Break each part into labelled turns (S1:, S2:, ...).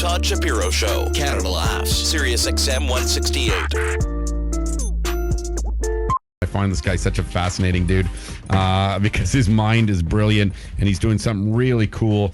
S1: Todd Shapiro Show. Canada Laughs. SiriusXM 168.
S2: I find this guy such a fascinating dude because his mind is brilliant, and he's doing something really cool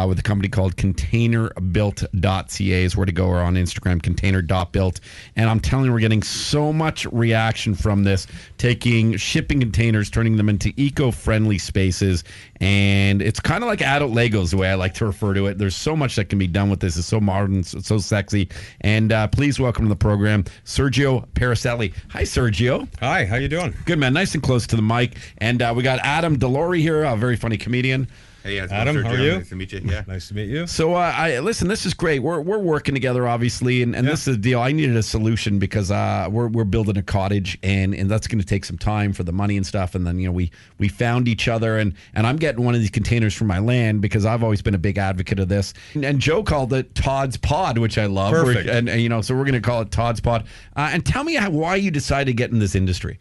S2: with a company called containerbuilt.ca is where to go, or on Instagram, container.built. And I'm telling you, we're getting so much reaction from this, taking shipping containers, turning them into eco-friendly spaces. And it's kind of like adult Legos, the way I like to refer to it. There's so much that can be done with this. It's so modern, it's so sexy. And please welcome to the program, Sergio Paracelli. Hi, Sergio.
S3: Hi, how you doing?
S2: Good, man. Nice and close to the mic. And we got Adam Delori here, a very funny comedian.
S4: Hey,
S3: Adam, how are you?
S4: Nice to meet you. Yeah,
S3: nice to meet you.
S2: So, listen, this is great. We're working together, obviously, and this is the deal. I needed a solution because we're building a cottage, and that's going to take some time for the money and stuff. And then we found each other, and I'm getting one of these containers for my land because I've always been a big advocate of this. And Joe called it Todd's Pod, which I love.
S3: Perfect.
S2: And so we're going to call it Todd's Pod. And tell me why you decided to get in this industry.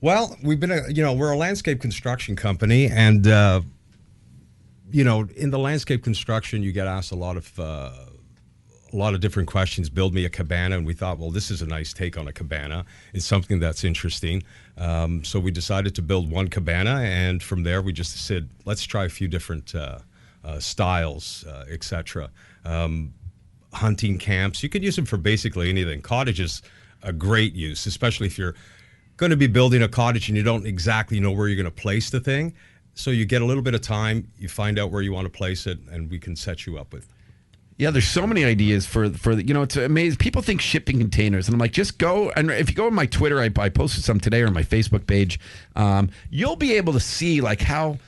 S3: Well, we've been we're a landscape construction company, and in the landscape construction, you get asked a lot of different questions. Build me a cabana, and we thought, well, this is a nice take on a cabana. It's something that's interesting. So we decided to build one cabana, and from there, we just said, let's try a few different styles, etc. Hunting camps, you could use them for basically anything. Cottage is a great use, especially if you're going to be building a cottage and you don't exactly know where you're going to place the thing. So you get a little bit of time, you find out where you want to place it, and we can set you up with.
S2: Yeah, there's so many ideas for it's amazing. People think shipping containers, and I'm like, just go. And if you go on my Twitter, I posted some today, or on my Facebook page, you'll be able to see like how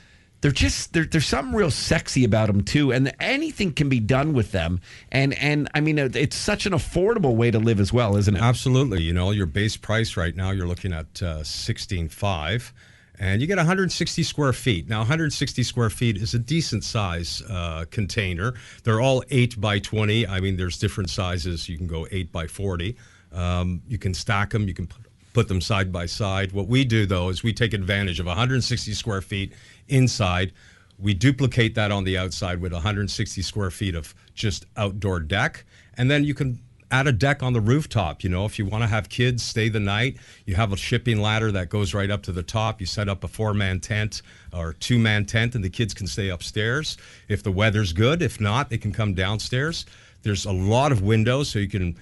S2: there's something real sexy about them too, and anything can be done with them. And I mean, it's such an affordable way to live as well, isn't it?
S3: Absolutely. Your base price right now, you're looking at $16,500. And you get 160 square feet. Now, 160 square feet is a decent size container. They're all 8 by 20. I mean, there's different sizes. You can go 8 by 40. You can stack them. You can put them side by side. What we do, though, is we take advantage of 160 square feet inside. We duplicate that on the outside with 160 square feet of just outdoor deck. And then you can add a deck on the rooftop. If you want to have kids stay the night, you have a shipping ladder that goes right up to the top. You set up a 4-man tent or 2-man tent, and the kids can stay upstairs if the weather's good. If not, they can come downstairs. There's a lot of windows, so you can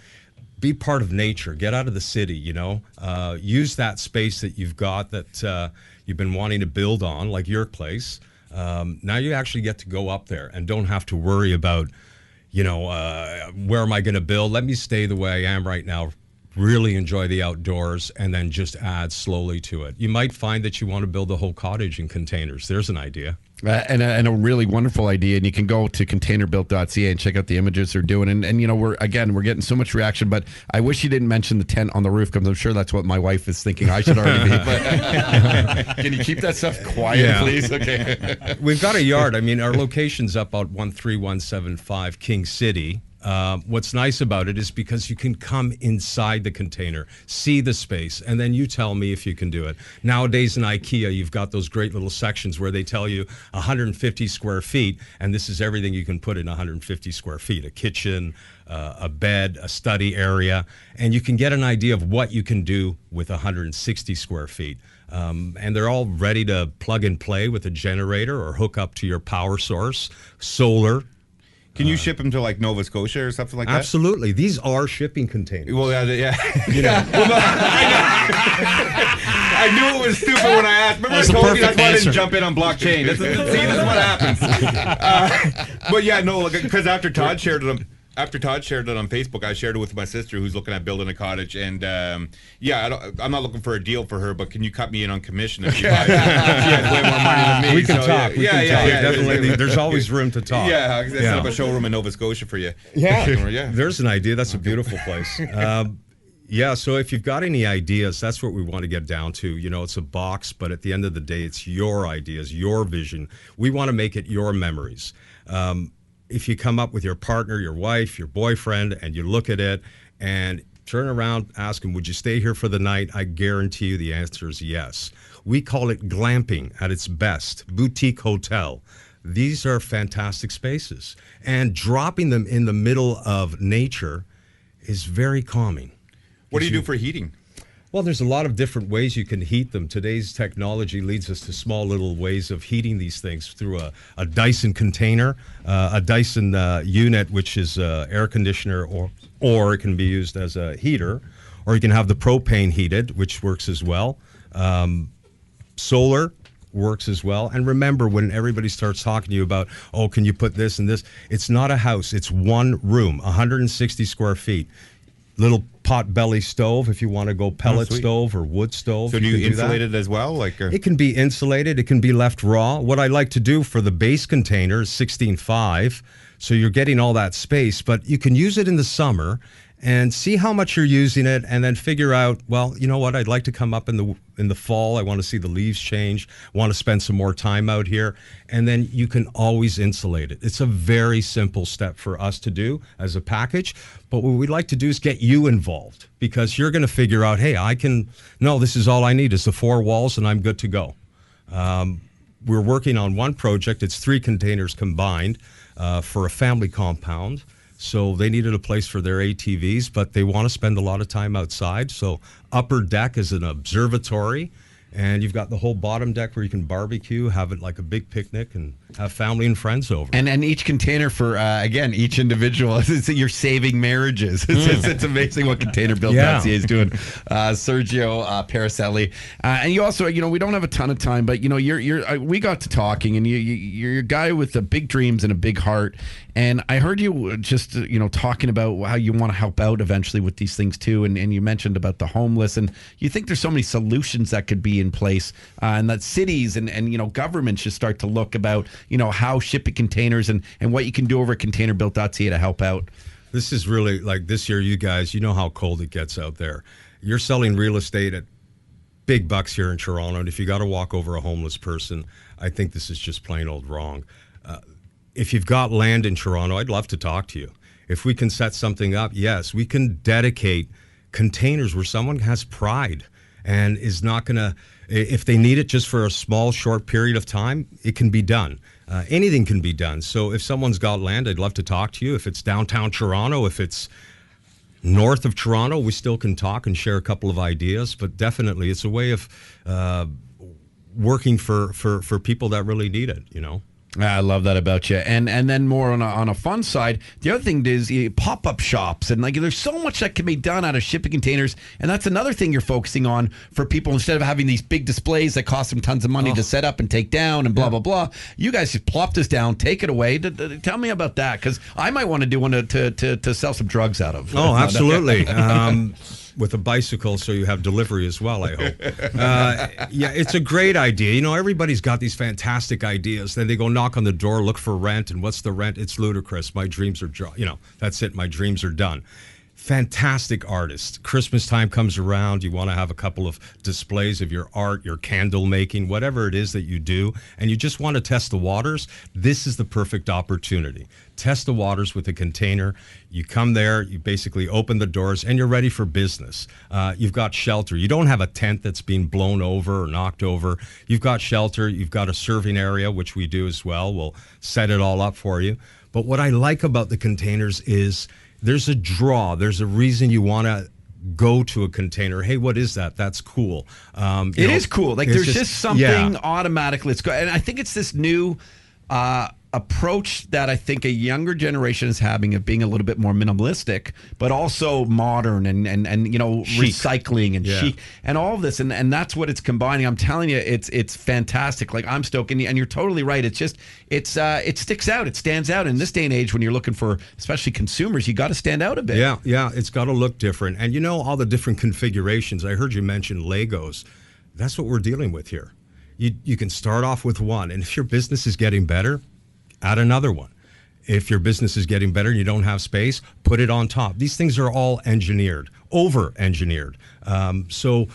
S3: be part of nature. Get out of the city, use that space that you've got that you've been wanting to build on, like your place. Now you actually get to go up there and don't have to worry about where am I going to build? Let me stay the way I am right now, really enjoy the outdoors, and then just add slowly to it. You might find that you want to build a whole cottage in containers. There's an idea.
S2: And a really wonderful idea. And you can go to containerbuilt.ca and check out the images they're doing. And we're getting so much reaction, but I wish you didn't mention the tent on the roof, because I'm sure that's what my wife is thinking I should already be. But can you keep that stuff quiet, please? Okay.
S3: We've got a yard. I mean, our location's up at 13175 King City. What's nice about it is because you can come inside the container, see the space, and then you tell me if you can do it. Nowadays in IKEA, you've got those great little sections where they tell you 150 square feet, and this is everything you can put in 150 square feet: a kitchen, a bed, a study area, and you can get an idea of what you can do with 160 square feet. And they're all ready to plug and play with a generator or hook up to your power source, solar.
S4: Can you ship them to like Nova Scotia or something like that?
S3: Absolutely. These are shipping containers.
S4: Well, yeah. I knew it was stupid when I asked. Remember, I told you that's why I didn't jump in on blockchain. This is what happens. But yeah, no, because after Todd shared it on Facebook, I shared it with my sister who's looking at building a cottage, and I'm not looking for a deal for her, but can you cut me in on commission if you buy it? She has way more money than me.
S3: We can talk.
S4: Yeah,
S3: definitely. There's always room to talk.
S4: Yeah, I set up a showroom in Nova Scotia for you.
S3: Yeah. There's an idea. That's a beautiful place. So if you've got any ideas, that's what we want to get down to. It's a box, but at the end of the day, it's your ideas, your vision. We want to make it your memories. If you come up with your partner, your wife, your boyfriend, and you look at it and turn around, ask them, would you stay here for the night? I guarantee you the answer is yes. We call it glamping at its best, boutique hotel. These are fantastic spaces. And dropping them in the middle of nature is very calming.
S4: What do you do for heating?
S3: Well, there's a lot of different ways you can heat them. Today's technology leads us to small little ways of heating these things through a Dyson container, a Dyson unit, which is air conditioner, or it can be used as a heater, or you can have the propane heated, which works as well. Solar works as well. And remember, when everybody starts talking to you about, oh, can you put this and this? It's not a house. It's one room, 160 square feet. Little pot belly stove if you want to go pellet stove or wood stove.
S4: So do you insulate it as well?
S3: It can be insulated. It can be left raw. What I like to do for the base container is 16.5, so you're getting all that space, but you can use it in the summer and see how much you're using it, and then figure out, well, you know what, I'd like to come up in the fall. I want to see the leaves change. I want to spend some more time out here. And then you can always insulate it. It's a very simple step for us to do as a package. But what we'd like to do is get you involved, because you're going to figure out, hey, this is all I need is the 4 walls and I'm good to go. We're working on one project. It's 3 containers combined for a family compound. So they needed a place for their ATVs, but they want to spend a lot of time outside. So upper deck is an observatory, and you've got the whole bottom deck where you can barbecue, have it like a big picnic, and have family and friends over.
S2: And each container for, again, each individual, you're saving marriages. It's amazing what ContainerBuilt.ca is doing. Sergio Paracelli. And you also, we don't have a ton of time, but, we got to talking, and you're a guy with big dreams and a big heart. And I heard you just, talking about how you want to help out eventually with these things too. And you mentioned about the homeless, and you think there's so many solutions that could be in place, and that cities and governments should start to look about, how shipping containers and what you can do over at ContainerBuilt.ca to help out.
S3: This is really, like this year, you guys, you know how cold it gets out there. You're selling real estate at big bucks here in Toronto, and if you got to walk over a homeless person, I think this is just plain old wrong. If you've got land in Toronto, I'd love to talk to you. If we can set something up, yes, we can dedicate containers where someone has pride and is not going to, if they need it just for a small, short period of time, it can be done. Anything can be done. So if someone's got land, I'd love to talk to you. If it's downtown Toronto, if it's north of Toronto, we still can talk and share a couple of ideas. But definitely, it's a way of working for people that really need it,
S2: I love that about you. And then more on a fun side, the other thing is pop-up shops. And there's so much that can be done out of shipping containers. And that's another thing you're focusing on for people. Instead of having these big displays that cost them tons of money to set up and take down and blah, blah, blah. You guys just plop this down, take it away. Tell me about that, because I might want to do one to sell some drugs out of.
S3: Oh, absolutely. With a bicycle, so you have delivery as well, I hope. It's a great idea. Everybody's got these fantastic ideas. Then they go knock on the door, look for rent, and what's the rent? It's ludicrous. My dreams are, that's it. My dreams are done. Fantastic artists. Christmas time comes around. You want to have a couple of displays of your art, your candle making, whatever it is that you do, and you just want to test the waters. This is the perfect opportunity. Test the waters with a container. You come there, you basically open the doors, and you're ready for business. You've got shelter. You don't have a tent that's being blown over or knocked over. You've got shelter. You've got a serving area, which we do as well. We'll set it all up for you. But what I like about the containers is there's a draw. There's a reason you want to go to a container. Hey, what is that? That's cool.
S2: It is cool. There's just something automatically. Let's go. And I think it's this new approach that I think a younger generation is having of being a little bit more minimalistic, but also modern and chic. Recycling and chic and all of this. And that's what it's combining. I'm telling you, it's fantastic. I'm stoked. And you're totally right. It's just, it sticks out. It stands out in this day and age when you're looking for, especially consumers, you got to stand out a bit.
S3: Yeah. It's got to look different. And all the different configurations. I heard you mention Legos. That's what we're dealing with here. You can start off with one. And if your business is getting better, add another one. If your business is getting better and you don't have space, put it on top. These things are all engineered, over-engineered. So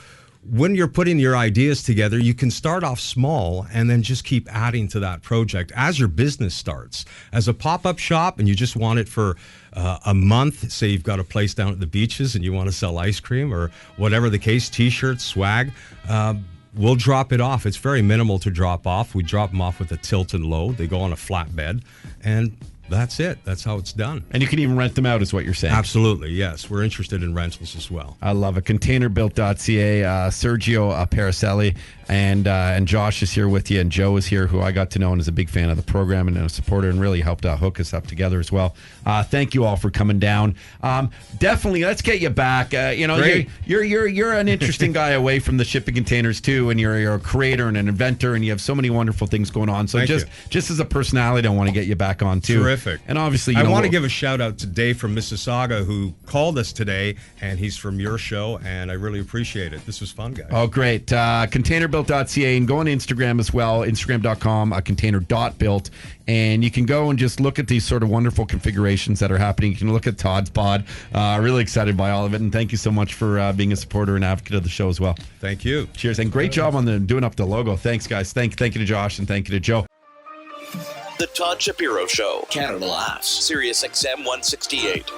S3: when you're putting your ideas together, you can start off small and then just keep adding to that project as your business starts. As a pop-up shop and you just want it for a month, say you've got a place down at the beaches and you want to sell ice cream or whatever the case, T-shirts, swag, we'll drop it off. It's very minimal to drop off. We drop them off with a tilt and load. They go on a flatbed, and that's it. That's how it's done.
S2: And you can even rent them out, is what you're saying.
S3: Absolutely, yes. We're interested in rentals as well.
S2: I love it. Containerbuilt.ca. Sergio Paracelli and Josh is here with you, and Joe is here, who I got to know and is a big fan of the program and a supporter, and really helped hook us up together as well. Thank you all for coming down. Definitely, let's get you back. You're an interesting guy away from the shipping containers too, and you're a creator and an inventor, and you have so many wonderful things going on. So just as a personality, I want to get you back on too.
S3: Terrific.
S2: And obviously,
S3: I want to give a shout out to Dave from Mississauga, who called us today, and he's from your show, and I really appreciate it. This was fun, guys.
S2: Oh, great. Containerbuilt.ca, and go on Instagram as well, instagram.com, container.built, and you can go and just look at these sort of wonderful configurations that are happening. You can look at Todd's pod. Really excited by all of it, and thank you so much for being a supporter and advocate of the show as well.
S3: Thank you.
S2: Cheers, and great job on doing up the logo. Thanks, guys. Thank you to Josh, and thank you to Joe.
S1: The Todd Shapiro Show, Canada Laughs, SiriusXM 168.